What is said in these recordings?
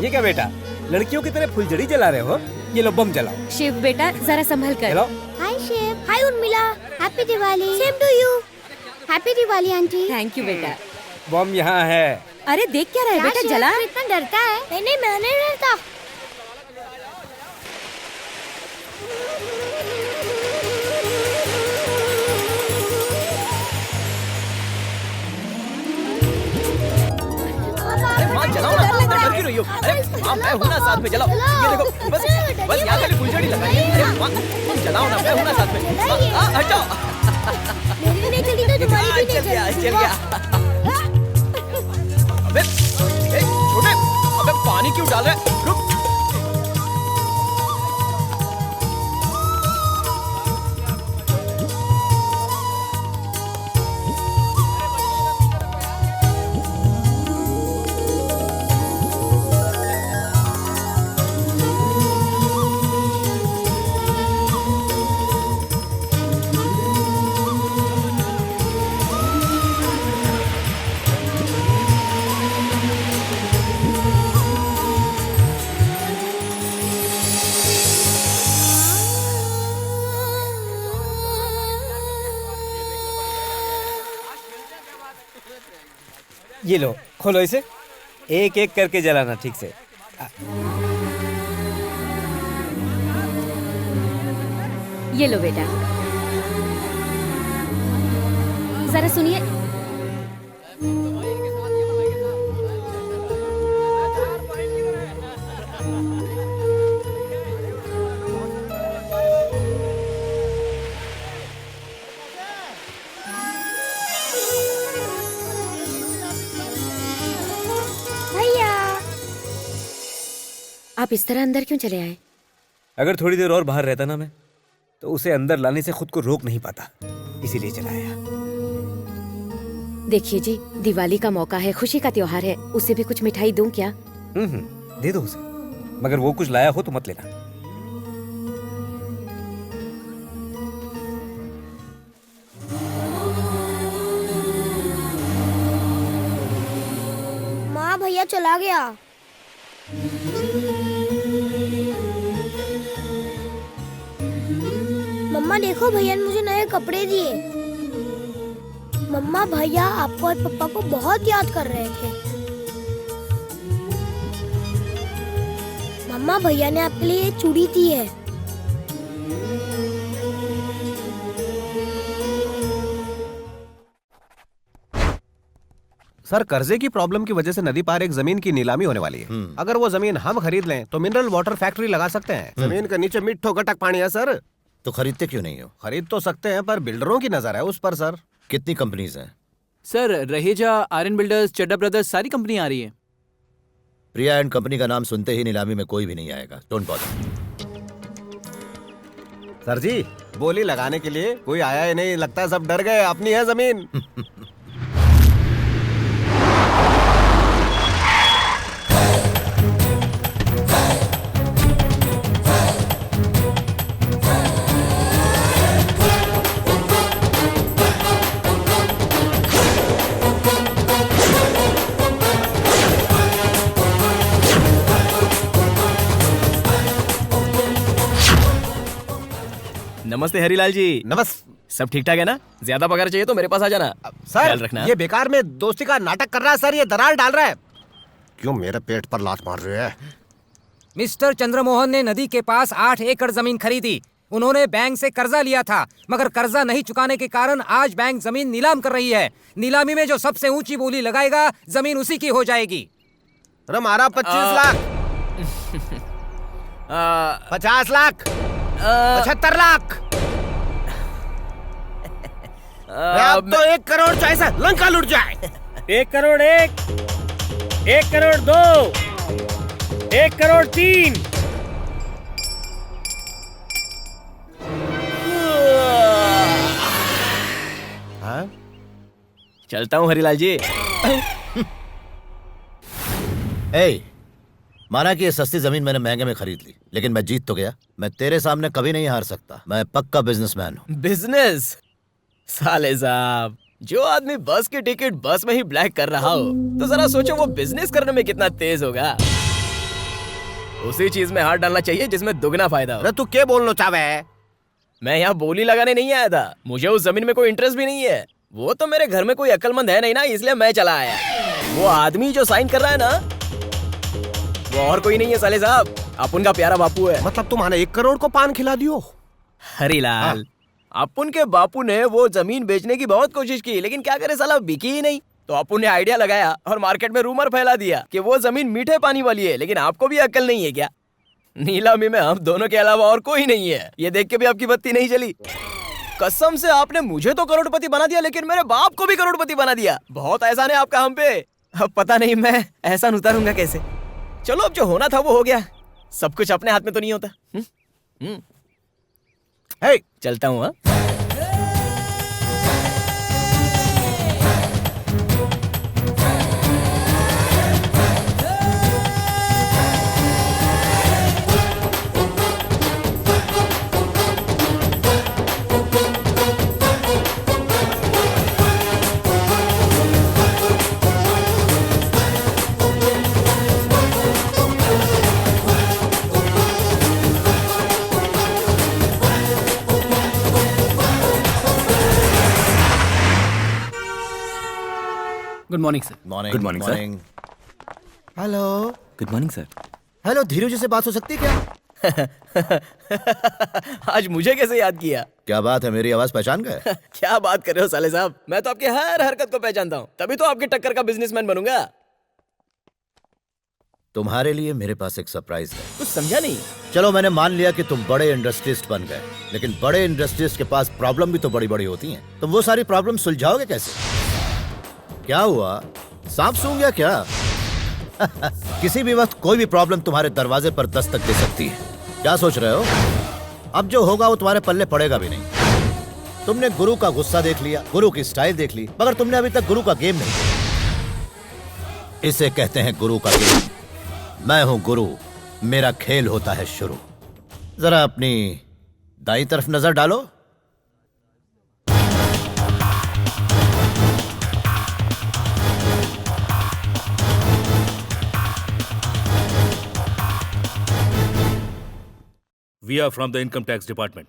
ये क्या बेटा, लड़कियों की तरह फुलझड़ी जला रहे हो? ये लो बम जलाओ। शिव बेटा जरा संभल कर। चलो। Hi Shiv, hi Urmila, happy Diwali. Same to you. Happy Diwali aunty. Thank you बेटा। बम यहाँ है। अरे देख क्या रहा है बेटा, जला। इतना डरता है? नहीं मैं नहीं डरता। माँ जलाओ ना, डर क्यों रही हो? अरे माँ मैं हूँ ना साथ में, जलाओ। ये देखो, बस यहाँ खाली फुलझड़ी लगाई है। अरे माँ तुम जलाओ ना, मैं हूँ ना साथ में। हट जाओ। मेरी भी नहीं चली तो तुम्हारी भी नहीं चल चली। गया। अबे ए, छोटे, अबे पानी क्यों डाल रहा है? रुक। ये लो, खोलो इसे। एक एक करके जलाना ठीक से। ये लो बेटा, जरा सुनिए। भैया आप इस तरह अंदर क्यों चले आए? अगर थोड़ी देर और बाहर रहता ना मैं, तो उसे अंदर लाने से खुद को रोक नहीं पाता, इसीलिए चलाया। देखिए जी, दिवाली का मौका है, खुशी का त्योहार है, उसे भी कुछ मिठाई दूं क्या? दे दो उसे, मगर वो कुछ लाया हो तो मत लेना। माँ भैया चला गया। मम्मा देखो, भैया ने मुझे नए कपड़े दिए। मम्मा भैया आपको और पापा को बहुत याद कर रहे थे। मम्मा भैया ने आपके लिए ये चूड़ी दी है। सर, कर्जे की प्रॉब्लम की वजह से नदी पार एक जमीन की नीलामी होने वाली है। अगर वो जमीन हम खरीद लें तो मिनरल वाटर फैक्ट्री लगा सकते हैं। जमीन के नीचे मिट्टो गटक पानी है सर। तो खरीदते क्यों नहीं हो? खरीद तो सकते हैं, पर बिल्डरों की नजर है उस पर सर। कितनी कंपनीज हैं? सर रहेजा, आर्यन बिल्डर्स, चड्डा ब्रदर्स, सारी कंपनी आ रही है। प्रिया एंड कंपनी का नाम सुनते ही नीलामी में कोई भी नहीं आएगा। Don't bother. सर जी, बोली लगाने के लिए कोई आया ही नहीं, लगता है सब डर गए। अपनी है जमीन। नमस्ते हरीलाल जी। नमस्ते। सब ठीक ठाक है ना? ज्यादा पगार चाहिए तो मेरे पास आ जाना। ख्याल सर रखना। ये बेकार में दोस्ती का नाटक कर रहा है सर। ये दरार डाल रहा है। क्यों मेरे पेट पर लात मार रहे हैं? मिस्टर चंद्रमोहन ने नदी के पास 8 एकड़ जमीन खरीदी। उन्होंने बैंक से कर्जा लिया था, मगर कर्जा नहीं चुकाने के कारण आज बैंक जमीन नीलाम कर रही है। नीलामी में जो सबसे ऊंची बोली लगाएगा, जमीन उसी की हो जाएगी। अरे मारा 25 लाख, 50 लाख, 75 लाख। अब तो 1 करोड़ चाहिए, लंका लुट जाए। 1 करोड़ 1, 1 करोड़ 2, 1 करोड़ 3। चलता हूँ हरीलाल जी। ए, माना कि ये सस्ती जमीन मैंने महंगे में खरीद ली, लेकिन मैं जीत तो गया। मैं तेरे सामने कभी नहीं हार सकता। मैं पक्का बिजनेसमैन हूँ। बिजनेस? साले साहब, जो आदमी बस की टिकट बस में ही ब्लैक कर रहा हो तो जरा सोचो वो बिजनेस करने में कितना तेज होगा। उसी चीज में हाथ डालना चाहिए जिसमें दुगना फायदा हो। अरे तू क्या बोलना चाहे है? मैं यहाँ बोली लगाने नहीं आया था, मुझे उस जमीन में कोई इंटरेस्ट भी नहीं है। वो तो मेरे घर में कोई अक्लमंद है नहीं ना, इसलिए मैं चला आया। वो आदमी जो साइन कर रहा है ना, वो और कोई नहीं है साले साहब, आप उनका प्यारा बापू है। मतलब तुम्हारे 1 करोड़ को पान खिला दियो? हरीलाल, अपुन के बापू ने वो जमीन बेचने की बहुत कोशिश की, लेकिन क्या करे साला, बिकी ही नहीं। तो अपुन ने आइडिया लगाया और मार्केट में रूमर फैला दिया कि वो जमीन मीठे पानी वाली है। लेकिन आपको भी अक्ल नहीं है क्या? नीलामी में हम दोनों के अलावा और कोई नहीं है, ये देख के भी आपकी बत्ती नहीं जली। कसम से आपने मुझे तो करोड़पति बना दिया, लेकिन मेरे बाप को भी करोड़पति बना दिया। बहुत एहसान है आपका हम पे। अब पता नहीं मैं एहसान उतारूंगा कैसे। चलो अब जो होना था वो हो गया, सब कुछ अपने हाथ में तो नहीं होता। हे, चलता हूँ। Good morning sir. Morning. Good morning, sir. Hello. Good morning sir. Hello, Dheeru ji से बात हो सकती है क्या? आज मुझे कैसे याद किया? क्या बात है, मेरी आवाज पहचान गए? क्या बात कर रहे हो साले साहब, मैं तो आपकी हर हरकत को पहचानता हूँ, तभी तो आपकी टक्कर का बिजनेसमैन बनूंगा। तुम्हारे लिए मेरे पास एक सरप्राइज है। कुछ समझा नहीं। चलो, मैंने मान लिया कि तुम बड़े इंडस्ट्रियलिस्ट बन गए, लेकिन बड़े इंडस्ट्रियलिस्ट के पास प्रॉब्लम भी तो बड़ी बड़ी होती हैं। तुम वो सारी प्रॉब्लम सुलझाओगे कैसे? क्या हुआ, सांप सूंघ गया क्या? किसी भी वक्त कोई भी प्रॉब्लम तुम्हारे दरवाजे पर दस्तक दे सकती है। क्या सोच रहे हो? अब जो होगा वो तुम्हारे पल्ले पड़ेगा भी नहीं। तुमने गुरु का गुस्सा देख लिया, गुरु की स्टाइल देख ली, मगर तुमने अभी तक गुरु का गेम नहीं देखा। इसे कहते हैं गुरु का गेम। मैं हूं गुरु, मेरा खेल होता है शुरू। जरा अपनी दाईं तरफ नजर डालो। We are from the income tax department.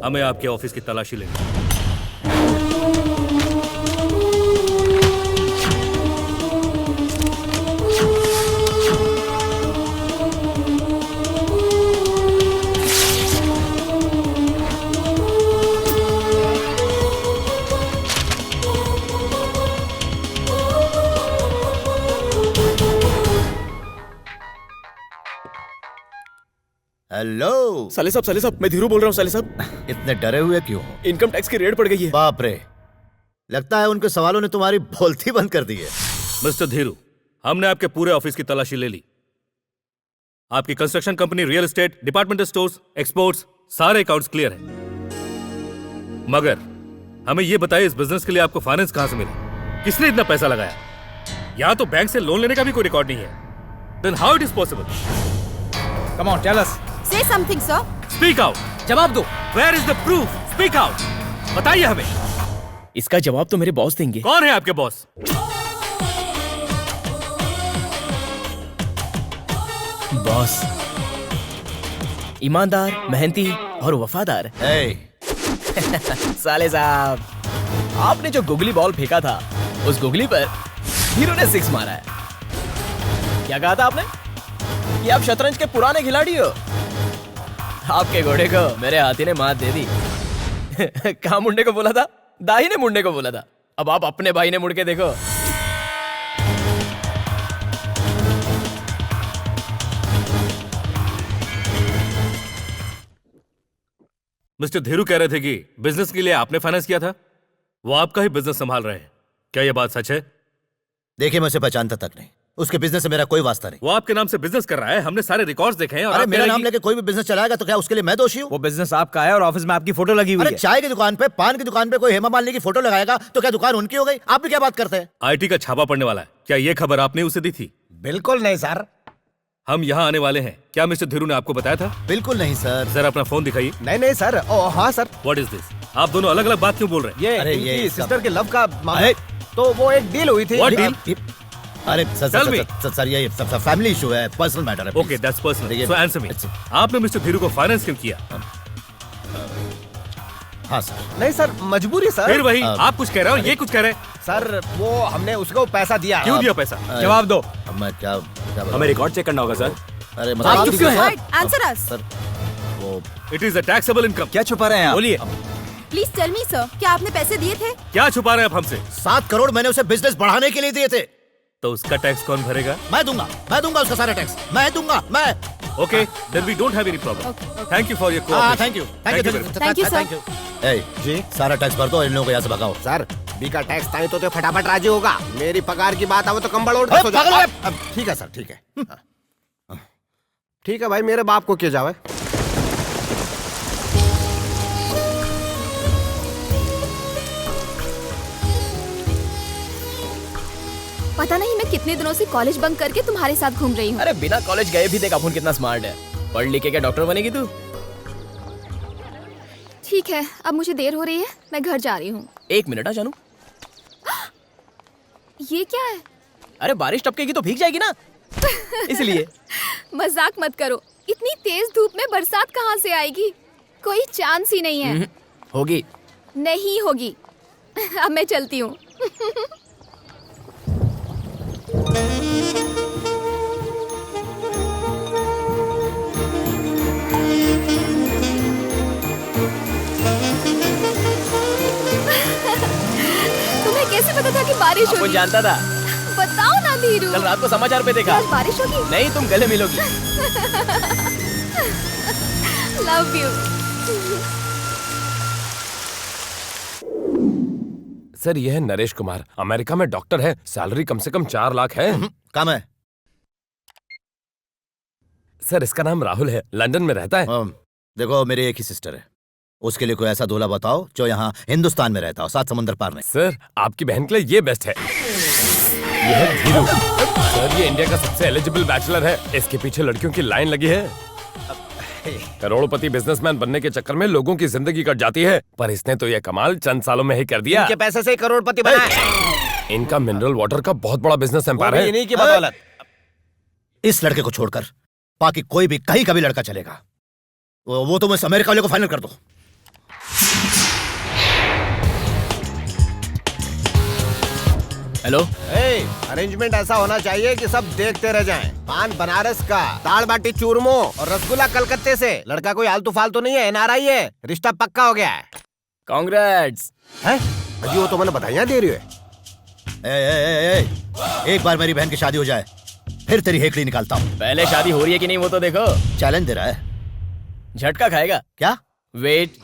हमें आपके ऑफिस की तलाशी लेनी है। हेलो। साले साहब, मैं धीरू बोल रहा हूँ। साले साहब, इतने डरे हुए क्यों हो? इनकम टैक्स की रेड पड़ गई है। बाप रे, लगता है उनके सवालों ने तुम्हारी बोलती बंद कर दी है। मिस्टर धीरू, हमने आपके पूरे ऑफिस की तलाशी ले ली। आपकी construction company, real estate, departmental stores, exports, सारे अकाउंट्स क्लियर हैं। मगर हमें यह बताइए, इस बिजनेस के लिए आपको फाइनेंस कहां से मिला? किसने इतना पैसा लगाया? यहां तो बैंक से लोन लेने का भी कोई रिकॉर्ड नहीं है। Then how it is possible? Come on, tell us. Say something, sir. Speak out. जवाब दो। Where is the proof? Speak out. बताइए हमें। इसका जवाब तो मेरे बॉस देंगे। कौन है आपके बॉस? बॉस ईमानदार, मेहनती और वफादार। साले साहब, आपने जो गुगली बॉल फेंका था, उस गुगली पर हीरो ने 6 मारा है। क्या कहा था आपने? कि आप शतरंज के पुराने खिलाड़ी हो। आपके घोड़े को मेरे हाथी ने मात दे दी। कहाँ मुंडे को बोला था? दाही ने मुंडे को बोला था। अब आप अपने भाई ने मुड़ के देखो। मिस्टर धीरू कह रहे थे कि बिजनेस के लिए आपने फाइनेंस किया था, वो आपका ही बिजनेस संभाल रहे हैं। क्या यह बात सच है? देखिए, मैं उसे पहचानता तक नहीं, उसके बिजनेस से मेरा कोई वास्ता नहीं। वो आपके नाम से बिजनेस कर रहा है, हमने सारे रिकॉर्ड्स देखे हैं। और अरे आप मेरा कह रहे नाम लेके कोई भी बिजनेस चलाएगा तो क्या उसके लिए मैं दोषी हूँ? वो बिजनेस आपका है और ऑफिस में आपकी फोटो लगी हुई अरे है। चाय की दुकान पे, पान की दुकान पे कोई हेमा मालिनी की फोटो लगाएगा तो क्या दुकान उनकी हो गई? आप भी क्या बात करते हैं? आईटी का छापा पड़ने वाला है, क्या ये खबर आपने उसे दी थी? बिल्कुल नहीं सर। हम यहाँ आने वाले हैं, क्या मिस्टर धीरू ने आपको बताया था? बिल्कुल नहीं सर। जरा अपना फोन दिखाइए। नहीं नहीं सर। ओ हाँ सर। What is this? आप दोनों अलग अलग बात क्यों बोल रहे हैं? ये अरे इनकी ये सिस्टर के लव का मामला, अरे तो वो एक डील हुई थी। What deal? अरे सर Tell me. सर ये फैमिली इशू है, पर्सनल मैटर है। Okay, that's personal. देखिए, सो आंसर मी। it's- आपने मिस्टर धीरू को फाइनेंस क्यों किया? हाँ सर। नहीं सर, मजबूरी सर। फिर वही, आप कुछ कह रहे हो, ये कुछ कह रहे हैं। सर वो हमने उसको पैसा दिया। क्यों दिया पैसा? जवाब दो। अब मैं क्या हमें रिकॉर्ड चेक करना होगा सर। अरे आप चुप क्यों हैं? आंसर अस। सर वो it is a taxable income. क्या छुपा रहे हैं आप? बोलिए, प्लीज टेल मी सर, क्या आपने पैसे दिए थे? क्या छुपा रहे हैं आप हमसे? 7 करोड़ मैंने उसे बिजनेस बढ़ाने के लिए दिए थे। तो उसका टैक्स कौन भरेगा? मैं दूंगा उसका सारा टैक्स, मैं दूंगा मैं। Okay, then we don't have any problem. Thank you for your हाँ cooperation. Thank you Thank you, sir. ए जी सारा टैक्स भर दो, इन लोगों को यहाँ से भगाओ। सर, बी का टैक्स ताई तो फटाफट राजी होगा। मेरी पगार की बात आओ तो कंबल ओढ़ के अरे सो जाओ। पागल है। अब ठीक है सर, ठीक है। ठीक है भाई, मेरे बाप को किया जावे। पता नहीं मैं कितने दिनों से कॉलेज बंक करके तुम्हारे साथ घूम रही हूँ। अरे बिना कॉलेज गए भी देख अपुन कितना स्मार्ट है। पढ़ लिख के क्या डॉक्टर बनेगी तू? ठीक है, अब मुझे देर हो रही है, मैं घर जा रही हूँ। 1 मिनट जानू। ये क्या है? अरे बारिश टपकेगी तो भीग जाएगी ना, इसलिए। मजाक मत करो, इतनी तेज धूप में बरसात कहाँ से आएगी? कोई चांस ही नहीं है। होगी। नहीं होगी। अब मैं चलती हूँ। तुम्हें कैसे पता था कि बारिश अपुन होगी? जानता था। बताओ ना धीरू। कल रात को समाचार पे देखा। आज बारिश होगी? नहीं, तुम गले मिलोगी। Love you. सर यह है नरेश कुमार, अमेरिका में डॉक्टर है, सैलरी कम से कम 4 लाख है। काम है। सर इसका नाम राहुल है, लंदन में रहता है। देखो मेरी एक ही सिस्टर है, उसके लिए कोई ऐसा दूल्हा बताओ जो यहाँ हिंदुस्तान में रहता हो, 7 समुंदर पार नहीं। सर आपकी बहन के लिए ये बेस्ट है। यह है धीरू। सर ये इंडिया का सबसे एलिजिबल बैचलर है, इसके पीछे लड़कियों की लाइन लगी है। करोड़पति बिजनेसमैन बनने के चक्कर में लोगों की जिंदगी कट जाती है, पर इसने तो यह कमाल चंद सालों में ही कर दिया। इनके पैसे से ही करोड़पति बना है। इनका मिनरल वाटर का बहुत बड़ा बिजनेस एम्पायर है। इन्हीं की बदौलत। इस लड़के को छोड़कर बाकी कोई भी कहीं का भी लड़का चलेगा। वो तुम इस अमेरिका वाले को फाइनल कर दो। हेलो। अरेंजमेंट ऐसा होना चाहिए कि सब देखते रह जाएं। पान बनारस का, दाल बाटी चूरमो और रसगुल्ला कलकत्ते से। लड़का कोई आलतू फालतू नहीं है, एनआरआई है, रिश्ता पक्का हो गया है। कांग्रेट्स। हैं? अजी वो तो मैंने बधाइयाँ दे रही है। एक बार मेरी बहन की शादी हो जाए फिर तेरी हेकड़ी निकालता हूँ। पहले शादी हो रही है कि नहीं वो तो देखो। चैलेंज दे रहा है। झटका खाएगा क्या? वेट।